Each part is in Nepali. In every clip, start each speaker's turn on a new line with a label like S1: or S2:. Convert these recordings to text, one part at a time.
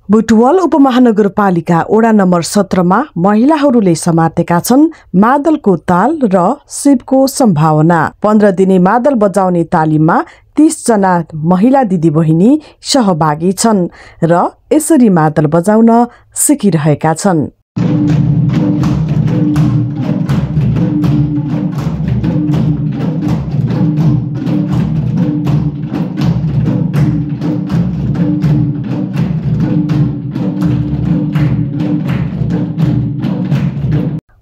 S1: बुटवल उपमहानगरपालिका वडा नम्बर 17 मा महिलाहरूले समातेका छन् मादलको ताल र सिपको सम्भावना। 15 दिने मादल बजाउने तालिममा 30 जना महिला दिदीबहिनी सहभागी छन् र यसरी मादल बजाउन सिकिरहेका छन्।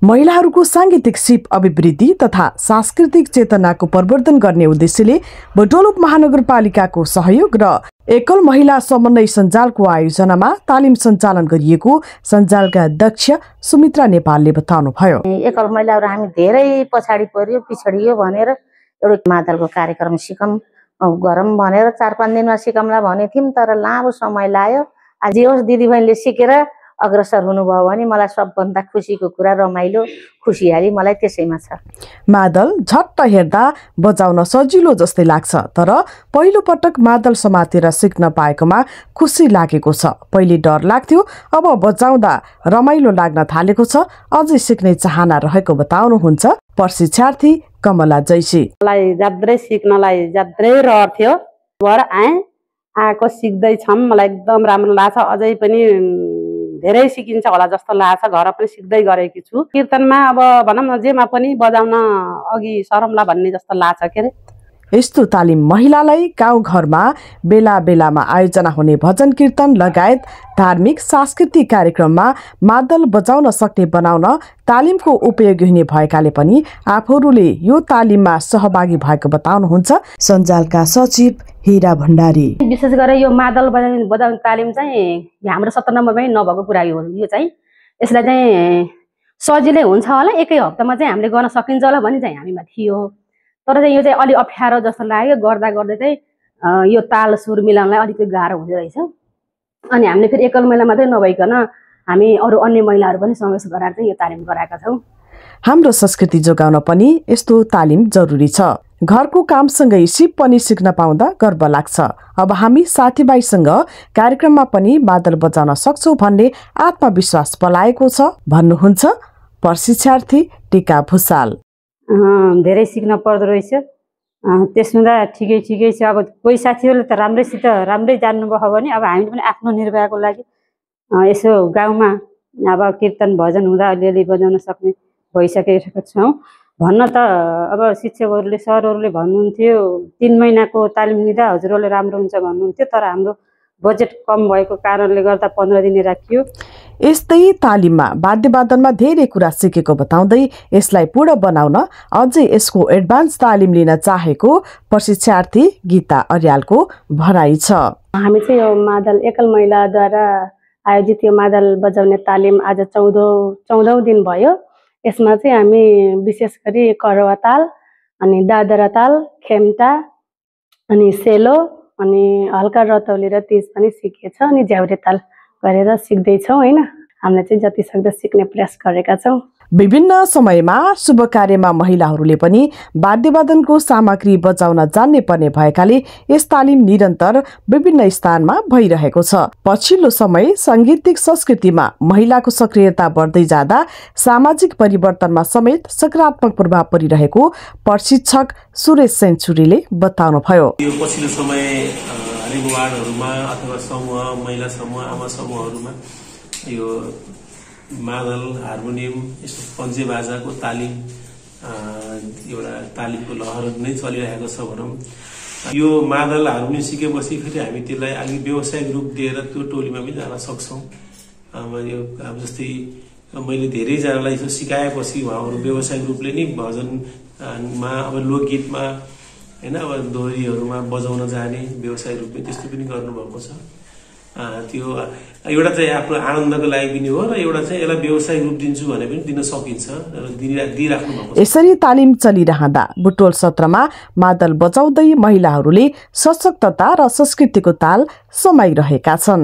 S1: महिलाहरूको सांगीतिक सिप अभिवृद्धि तथा सांस्कृतिक चेतनाको प्रवर्धन गर्ने उद्देश्यले बुटवल उपमहानगरपालिकाको सहयोग र एकल महिला समन्वय सञ्जालको आयोजनामा तालिम सञ्चालन गरिएको सञ्जालका अध्यक्ष सुमित्रा नेपालले बताउनुभयो।
S2: एकल महिलाहरू हामी धेरै पछाडि पर्यो पिछडियो भनेर एउटा मादलको कार्यक्रम सिकम गरौँ भनेर 4-5 दिनमा सिकमला भने थियौं, तर लामो समय लाग्यो। आज होस् दिदीबहिनीले सिकेर अग्रसर हुनुभयो भने मलाई सबभन्दा खुसीको कुरा, रमाइलो खुसियाली मलाई त्यसैमा छ।
S1: मादल झट्ट हेर्दा बजाउन सजिलो जस्तै लाग्छ, तर पहिलो पटक मादल समातेर सिक्न पाएकोमा खुसी लागेको छ। पहिले डर लाग्थ्यो, अब बजाउँदा रमाइलो लाग्न थालेको छ। अझै सिक्ने चाहना रहेको बताउनुहुन्छ प्रशिक्षार्थी कमला जैसी।
S3: मलाई जात्रै सिक्नलाई जात्रै रहर थियो, भएर आएको सिक्दै छम। मलाई एकदम राम्रो लाग्छ, अझै पनि धेरै सिकिन्छ होला जस्तो लाग्छ। घर पनि सिक्दै गरेकी छु। कीर्तनमा अब भनौँ न जेमा पनि बजाउन अघि सरमला भन्ने जस्तो लाग्छ के रे।
S1: यस्तो तालिम महिलालाई गाउँ घरमा बेला बेलामा आयोजना हुने भजन कीर्तन लगायत धार्मिक सांस्कृतिक कार्यक्रममा मादल बजाउन सक्ने बनाउन तालिमको उपयोगी हुने भएकाले पनि आफूहरूले यो तालिममा सहभागी भएको बताउनुहुन्छ सञ्जालका सचिव हिरा भण्डारी।
S4: विशेष गरेर यो मादल बजाउने तालिम चाहिँ हाम्रो 17 नम्बरमै नभएको कुरा हो। यो चाहिँ यसलाई चाहिँ सजिलै हुन्छ होला, एकै हप्तामा चाहिँ हामीले गर्न सकिन्छ होला भन्ने चाहिँ हामीमा थियो। तर चाहिँ यो चाहिँ अलि अप्ठ्यारो जस्तो लाग्यो। गर्दा गर्दै चाहिँ यो ताल सुर मिलाउनलाई अलिकति गाह्रो हुँदो रहेछ। अनि हामीले फेरि एकल महिला मात्रै नभइकन हामी अरू अन्य महिलाहरू पनि समावेश गराएर चाहिँ यो तालिम गराएका छौँ।
S1: हाम्रो संस्कृति जोगाउन पनि यस्तो तालिम जरुरी छ। घरको कामसँगै सिप पनि सिक्न पाउँदा गर्व लाग्छ। अब हामी साथीभाइसँग कार्यक्रममा पनि मादल बजाउन सक्छौँ भन्ने आत्मविश्वास पलाएको छ भन्नुहुन्छ प्रशिक्षार्थी टीका भुसाल।
S3: धेरै सिक्न पर्दो रहेछ। त्यसमा ठिकै छ। अब कोही साथीहरूले त राम्रै जान्नुभयो भने अब हामीले पनि आफ्नो निर्वाहको लागि यसो गाउँमा अब कीर्तन भजन हुँदा अलिअलि बजाउन सक्ने भइसकेका छौँ। भन्न त अब शिक्षकहरूले सरहरूले भन्नुहुन्थ्यो 3 महिनाको तालिम लिँदा हजुरहरूले राम्रो हुन्छ भन्नुहुन्थ्यो, तर हाम्रो बजेट कम भएको कारणले गर्दा 15 दिने राखियो।
S1: यस्तै तालिममा वाद्यवादनमा धेरै कुरा सिकेको बताउँदै यसलाई पूर्ण बनाउन अझै यसको एडभान्स तालिम लिन चाहेको प्रशिक्षार्थी गीता अर्यालको भनाइ छ।
S4: हामी चाहिँ यो मादल एकल महिलाद्वारा आयोजित यो मादल बजाउने तालिम आज 14औं दिन भयो। यसमा चाहिँ हामी विशेष गरी करवा ताल अनि दादरा ताल, खेम्टा अनि सेलो अनि हल्का रतौली र तीज पनि सिकेछ। अनि झ्याउरे ताल गरेर सिक्दैछौँ हैन। हामीले चाहिँ जति सक्दो सिक्ने प्रयास गरेका छौँ।
S1: विभिन्न समयमा शुभ कार्यमा महिलाहरूले पनि वाद्यवादनको सामग्री बजाउन जान्ने पर्ने भएकाले यस तालिम निरन्तर विभिन्न स्थानमा भइरहेको छ। पछिल्लो समय सांगीतिक संस्कृतिमा महिलाको सक्रियता बढ्दै जाँदा सामाजिक परिवर्तनमा समेत सकारात्मक प्रभाव परिरहेको प्रशिक्षक सुरेश सेन्चुरीले बताउनुभयो।
S5: यो पछिल्लो समय हरेक वार्डहरूमा अथवा समूह, महिला समूह, आमा समूहहरूमा यो मादल, हार्मोनियम, यस्तो पञ्चे बाजाको तालिम एउटा तालिमको लहर नै चलिरहेको छ भनौँ। यो मादल हार्मोनियम सिकेपछि फेरि हामी त्यसलाई अलिक व्यावसायिक रूप दिएर त्यो टोलीमा पनि जान सक्छौँ। यो अब जस्तै मैले धेरैजनालाई यसो सिकाएपछि उहाँहरू व्यावसायिक रूपले नै भजनमा अब लोकगीतमा होइन अब दोहोरीहरूमा बजाउन जाने व्यावसायिक रूपले त्यस्तो पनि गर्नुभएको छ। त्यो एउटा चाहिँ आफ्नो आनन्दको लागि पनि हो र एउटा चाहिँ यसलाई व्यावसायिक रूप दिन्छु भने पनि दिन सकिन्छ र दिइराख्नु भएको छ।
S1: यसरी तालिम चलिरहँदा बुटवल 17 मा मादल बजाउँदै महिलाहरूले सशक्तता र संस्कृतिको ताल समाइरहेका छन्।